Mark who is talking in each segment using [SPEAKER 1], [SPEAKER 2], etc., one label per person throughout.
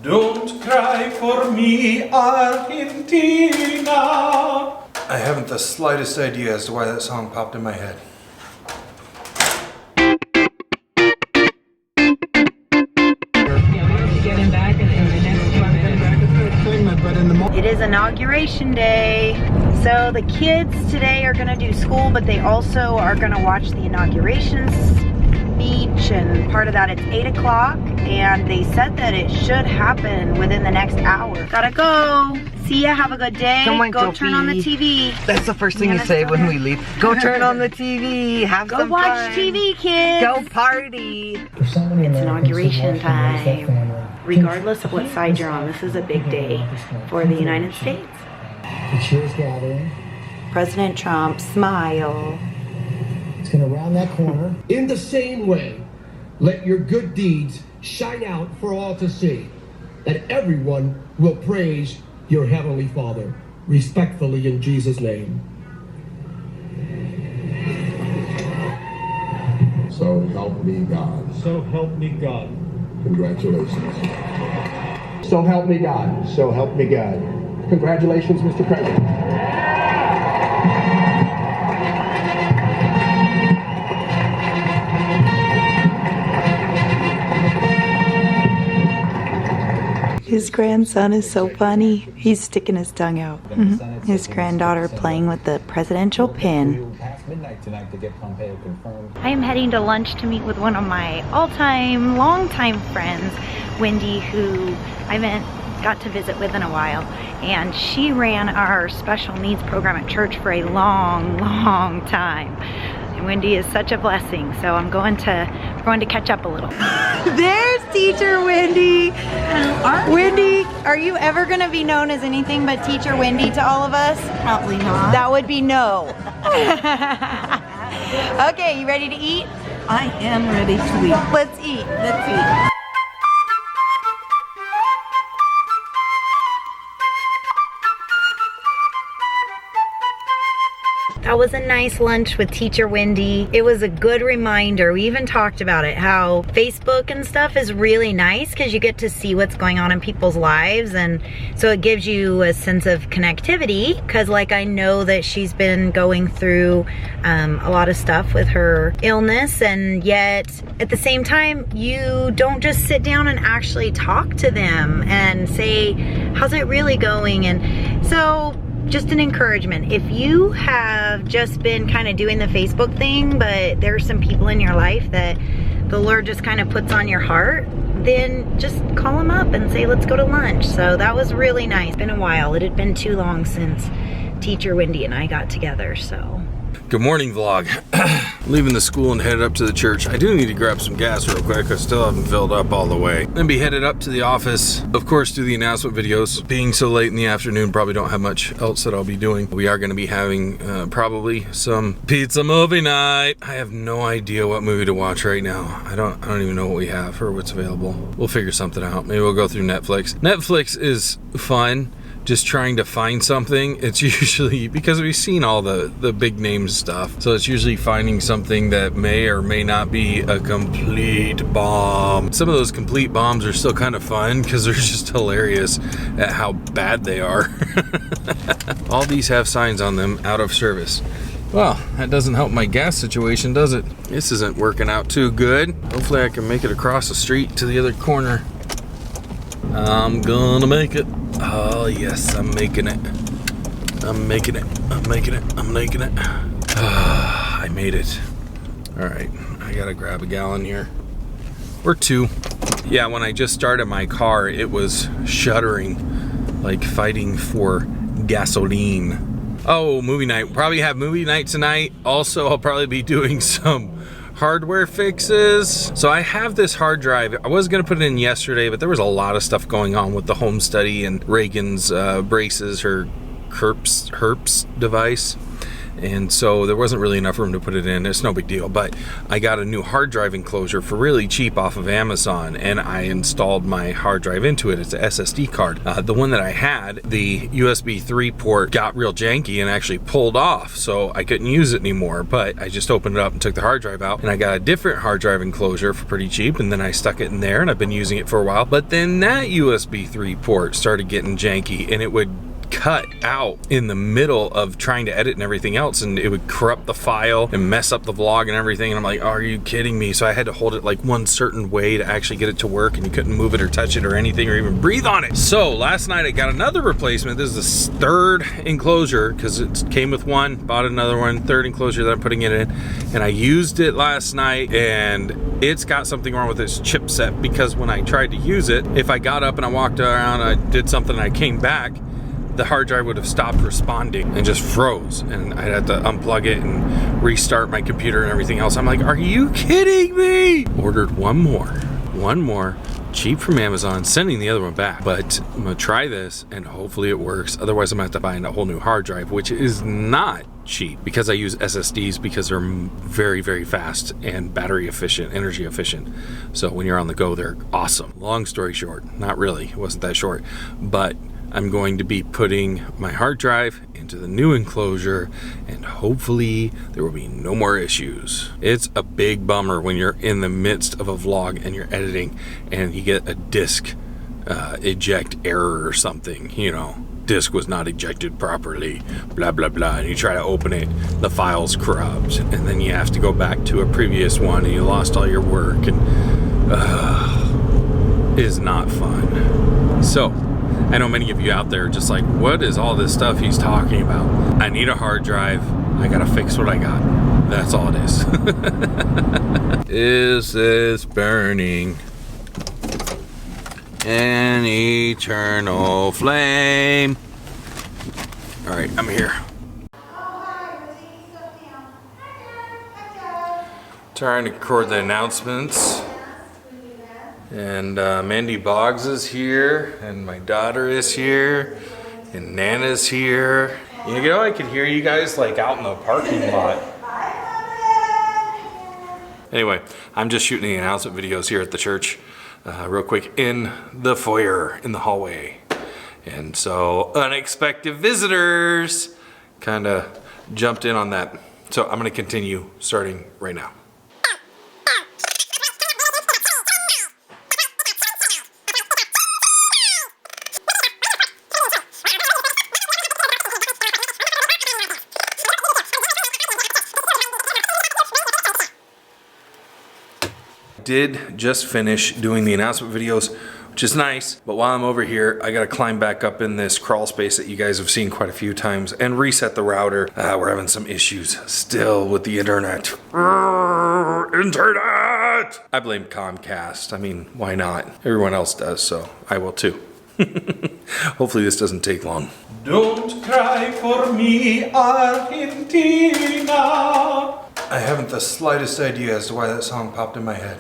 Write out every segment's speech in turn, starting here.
[SPEAKER 1] Don't cry for me, Argentina. I haven't the slightest idea as to why that song popped in my head.
[SPEAKER 2] It is inauguration day. So the kids today are gonna do school, but they also are gonna watch the inauguration speech, and part of that it's 8 o'clock, and they said that it should happen within the next hour. Gotta go. See ya, have a good day. Go turn on the TV.
[SPEAKER 3] That's the first thing you say when we leave. Go turn on the TV, have some fun.
[SPEAKER 2] Go watch TV, kids.
[SPEAKER 3] Go party.
[SPEAKER 2] It's inauguration time. Regardless of what side you're on, this is a big day for the United States.
[SPEAKER 4] The cheers gathering.
[SPEAKER 2] President Trump, smile.
[SPEAKER 4] It's gonna round that corner.
[SPEAKER 5] In the same way, let your good deeds shine out for all to see, that everyone will praise your Heavenly Father. Respectfully, in Jesus' name.
[SPEAKER 6] So help me God.
[SPEAKER 5] So help me God.
[SPEAKER 6] Congratulations.
[SPEAKER 5] So help me God. So help me God. Congratulations, Mr. President.
[SPEAKER 2] His grandson is so funny. He's sticking his tongue out. His granddaughter playing with the presidential pin. I am heading to lunch to meet with one of my all-time, long-time friends, Wendy, who I haven't got to visit with in a while. And she ran our special needs program at church for a long, long time. And Wendy is such a blessing, so I'm going to catch up a little. There's Teacher Wendy. Wendy, are you ever going to be known as anything but Teacher Wendy to all of us?
[SPEAKER 7] Probably not.
[SPEAKER 2] That would be no. Okay, you ready to eat?
[SPEAKER 7] I am ready to eat.
[SPEAKER 2] Let's eat. Let's eat. That was a nice lunch with Teacher Wendy. It was a good reminder. We even talked about it, how Facebook and stuff is really nice because you get to see what's going on in people's lives, and so it gives you a sense of connectivity, because like I know that she's been going through a lot of stuff with her illness, and yet at the same time you don't just sit down and actually talk to them and say, how's it really going? And so just an encouragement. If you have just been kind of doing the Facebook thing, but there are some people in your life that the Lord just kind of puts on your heart, then just call them up and say, let's go to lunch. So that was really nice. It's been a while. It had been too long since Teacher Wendy and I got together, so.
[SPEAKER 1] Good morning, vlog. Leaving the school and headed up to the church. I do need to grab some gas real quick. I still haven't filled up all the way. Then be headed up to the office. Of course, do the announcement videos. Being so late in the afternoon, probably don't have much else that I'll be doing. We are going to be having probably some pizza movie night. I have no idea what movie to watch right now. I don't even know what we have or what's available. We'll figure something out. Maybe we'll go through Netflix. Netflix is fun. Just trying to find something. It's usually because we've seen all the big name stuff, so it's usually finding something that may or may not be a complete bomb. Some of those complete bombs are still kind of fun because they're just hilarious at how bad they are. All these have signs on them, out of service. Well, that doesn't help my gas situation, does it? This isn't working out too good. Hopefully I can make it across the street to the other corner. I'm gonna make it. Oh yes, I'm making it. I'm making it. I'm making it. I'm making it. I made it. All right, I gotta grab a gallon here. Or two. Yeah, when I just started my car, it was shuddering, like fighting for gasoline. Oh, movie night. We'll probably have movie night tonight. Also, I'll probably be doing some hardware fixes. So I have this hard drive. I was gonna put it in yesterday, but there was a lot of stuff going on with the home study and Reagan's braces, her herpes device. and so there wasn't really enough room to put it in. It's no big deal, but I got a new hard drive enclosure for really cheap off of Amazon, and I installed my hard drive into it. It's an SSD card. The one that I had, the USB 3 port got real janky and actually pulled off, so I couldn't use it anymore, but I just opened it up and took the hard drive out, and I got a different hard drive enclosure for pretty cheap, and then I stuck it in there, and I've been using it for a while. But then that USB 3 port started getting janky, and it would cut out in the middle of trying to edit and everything else, and it would corrupt the file and mess up the vlog and everything, and I'm like, are you kidding me? So I had to hold it like one certain way to actually get it to work, and you couldn't move it or touch it or anything or even breathe on it. So last night I got another replacement. This is the third enclosure, because it came with one, bought another one, third enclosure that I'm putting it in, and I used it last night, and it's got something wrong with this chipset, because when I tried to use it, if I got up and I walked around, I did something and I came back, the hard drive would have stopped responding and just froze, and I'd have to unplug it and restart my computer and everything else. I'm like, are you kidding me? Ordered one more cheap from Amazon, sending the other one back, but I'm gonna try this and hopefully it works. Otherwise I'm gonna have to buy a whole new hard drive, which is not cheap, because I use SSDs because they're very, very fast and battery efficient, energy efficient. So when you're on the go, they're awesome. Long story short, not really, it wasn't that short, but I'm going to be putting my hard drive into the new enclosure, and hopefully there will be no more issues. It's a big bummer when you're in the midst of a vlog and you're editing and you get a disk eject error or something, you know, disk was not ejected properly, blah blah blah, and you try to open it, the file's corrupt, and then you have to go back to a previous one and you lost all your work, and is not fun. So I know many of you out there are just like, what is all this stuff he's talking about? I need a hard drive. I gotta fix what I got. That's all it is. Is this burning an eternal flame? All right, I'm here. Trying to record the announcements. And Mandy Boggs is here, and my daughter is here, and Nana's here. You know, I could hear you guys like out in the parking lot. Anyway, I'm just shooting the announcement videos here at the church, real quick, in the foyer, in the hallway. And so unexpected visitors kind of jumped in on that. So I'm gonna continue starting right now. Did just finish doing the announcement videos, which is nice, but while I'm over here, I gotta climb back up in this crawl space that you guys have seen quite a few times and reset the router. We're having some issues still with the internet. Internet! I blame Comcast. I mean, why not? Everyone else does, so I will too. Hopefully this doesn't take long. Don't cry for me, Argentina. I haven't the slightest idea as to why that song popped in my head.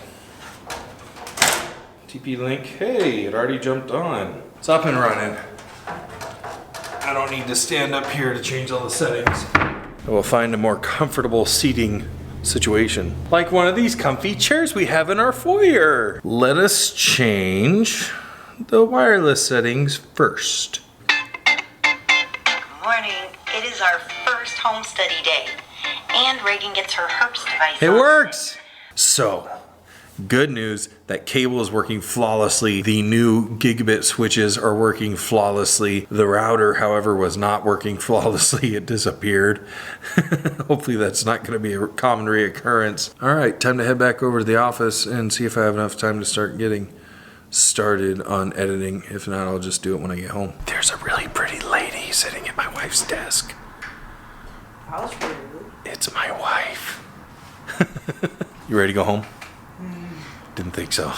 [SPEAKER 1] TP Link, hey, it already jumped on. It's up and running. I don't need to stand up here to change all the settings. I will find a more comfortable seating situation, like one of these comfy chairs we have in our foyer. Let us change the wireless settings first.
[SPEAKER 2] Good morning. It is our first home study day, and Reagan gets her Herbst device.
[SPEAKER 1] It works! So, good news, that cable is working flawlessly. The new gigabit switches are working flawlessly. The router, however, was not working flawlessly. It disappeared. Hopefully that's not going to be a common reoccurrence. All right, time to head back over to the office and see if I have enough time to start getting started on editing. If not, I'll just do it when I get home. There's a really pretty lady sitting at my wife's desk.
[SPEAKER 7] How's rude?
[SPEAKER 1] It's my wife. You ready to go home? Didn't think so.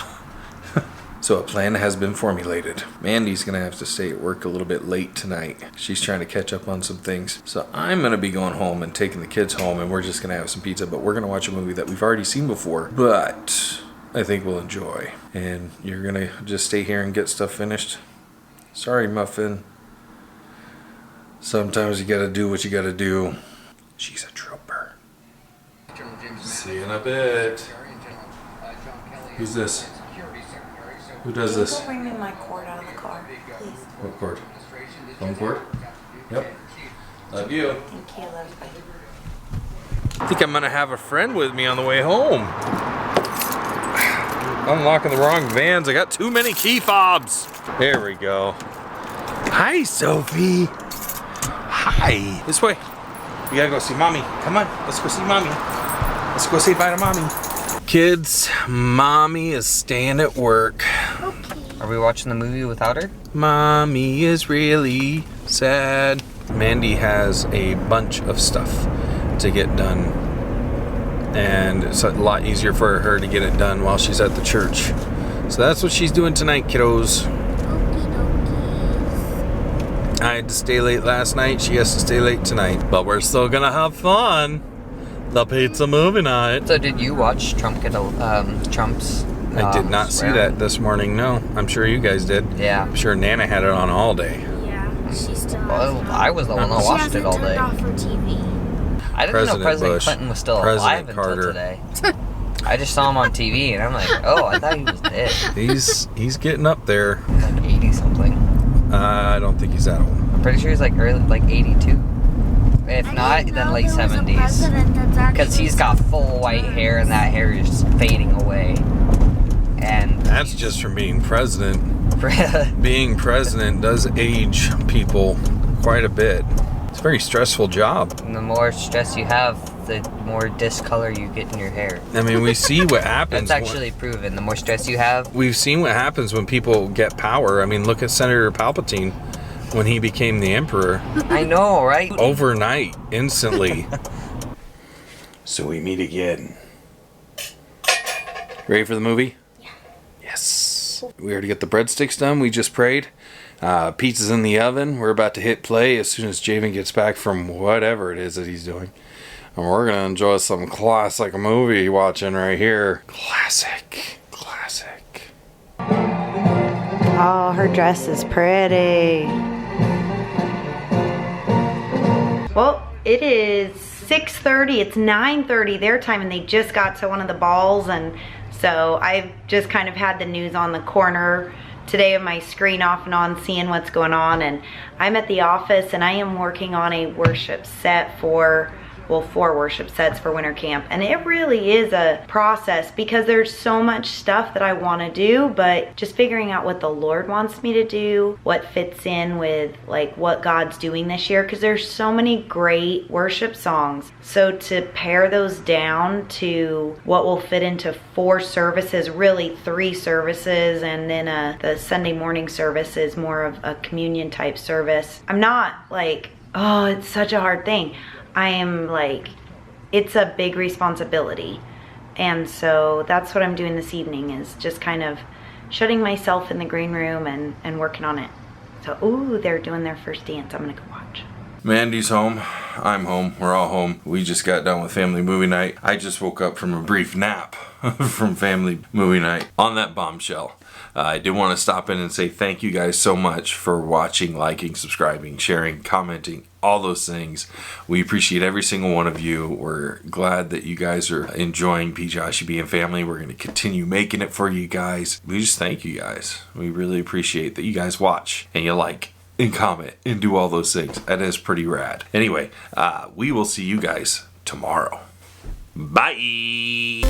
[SPEAKER 1] So a plan has been formulated. Mandy's gonna have to stay at work a little bit late tonight. She's trying to catch up on some things. So I'm gonna be going home and taking the kids home, and we're just gonna have some pizza, but we're gonna watch a movie that we've already seen before, but I think we'll enjoy. And you're gonna just stay here and get stuff finished? Sorry, Muffin. Sometimes you gotta do what you gotta do. She's a trooper. See you in a bit. Who's this? Who does this?
[SPEAKER 2] Bring me my cord out of the car, please.
[SPEAKER 1] What cord? Phone cord? Yep. Love you.
[SPEAKER 2] Thank you, love you.
[SPEAKER 1] I think I'm gonna have a friend with me on the way home. Unlocking the wrong vans. I got too many key fobs. There we go. Hi, Sophie. Hi. This way. We gotta go see mommy. Come on, let's go see mommy. Let's go say bye to mommy. Kids, mommy is staying at work.
[SPEAKER 3] Are we watching the movie without her?
[SPEAKER 1] Mommy is really sad. Mandy has a bunch of stuff to get done, and it's a lot easier for her to get it done while she's at the church. So that's what she's doing tonight, kiddos. I had to stay late last night. She has to stay late tonight, but we're still gonna have fun. The pizza movie night.
[SPEAKER 3] So did you watch Trump get Trump's?
[SPEAKER 1] I did not see that this morning. No, I'm sure you guys did.
[SPEAKER 3] Yeah.
[SPEAKER 1] I'm sure Nana had it on all day.
[SPEAKER 8] Yeah, she still
[SPEAKER 3] Well, I was the one that watched it all day.
[SPEAKER 8] She hasn't turned off her TV.
[SPEAKER 3] I didn't know President
[SPEAKER 1] Bush,
[SPEAKER 3] Clinton was still
[SPEAKER 1] President
[SPEAKER 3] alive
[SPEAKER 1] Carter.
[SPEAKER 3] until today. I just saw him on TV and I'm like, oh, I thought he was dead.
[SPEAKER 1] He's getting up there.
[SPEAKER 3] Like 80 something.
[SPEAKER 1] I don't think he's that old.
[SPEAKER 3] I'm pretty sure he's like early, like 82. If not, then late 70s. Because he's got full white hair and that hair is just fading away. And
[SPEAKER 1] That's just from being president. Being president does age people quite a bit. It's a very stressful job.
[SPEAKER 3] And the more stress you have, the more discolor you get in your hair.
[SPEAKER 1] I mean, we see what happens.
[SPEAKER 3] That's actually proven. The more stress you have,
[SPEAKER 1] We've seen what happens when people get power. I mean, look at Senator Palpatine when he became the emperor.
[SPEAKER 3] I know, right?
[SPEAKER 1] Overnight, instantly. So we meet again. Ready for the movie? Yeah. Yes. We already got the breadsticks done. We just prayed. Pizza's in the oven. We're about to hit play as soon as Javon gets back from whatever it is that he's doing. And we're going to enjoy some classic movie watching right here. Classic.
[SPEAKER 2] Oh, her dress is pretty. Well, it is 6:30. It's 9:30 their time, and they just got to one of the balls, and so I've just kind of had the news on the corner today of my screen off and on, seeing what's going on. And I'm at the office, and I am working on a worship set for, well, 4 worship sets for winter camp. And it really is a process because there's so much stuff that I want to do, but just figuring out what the Lord wants me to do, what fits in with like what God's doing this year, because there's so many great worship songs. So to pare those down to what will fit into 4 services, really 3 services, and then the Sunday morning service is more of a communion type service. I'm not like, oh, it's such a hard thing. I am like, it's a big responsibility. And so that's what I'm doing this evening, is just kind of shutting myself in the green room and working on it. So, ooh, they're doing their first dance. I'm gonna go watch.
[SPEAKER 1] Mandy's home. I'm home. We're all home. We just got done with family movie night. I just woke up from a brief nap from family movie night on that bombshell. I did want to stop in and say thank you guys so much for watching, liking, subscribing, sharing, commenting, all those things. We appreciate every single one of you. We're glad that you guys are enjoying Pjoshyb and family. We're going to continue making it for you guys. We just thank you guys. We really appreciate that you guys watch and you like and comment and do all those things. That is pretty rad. Anyway, we will see you guys tomorrow. Bye.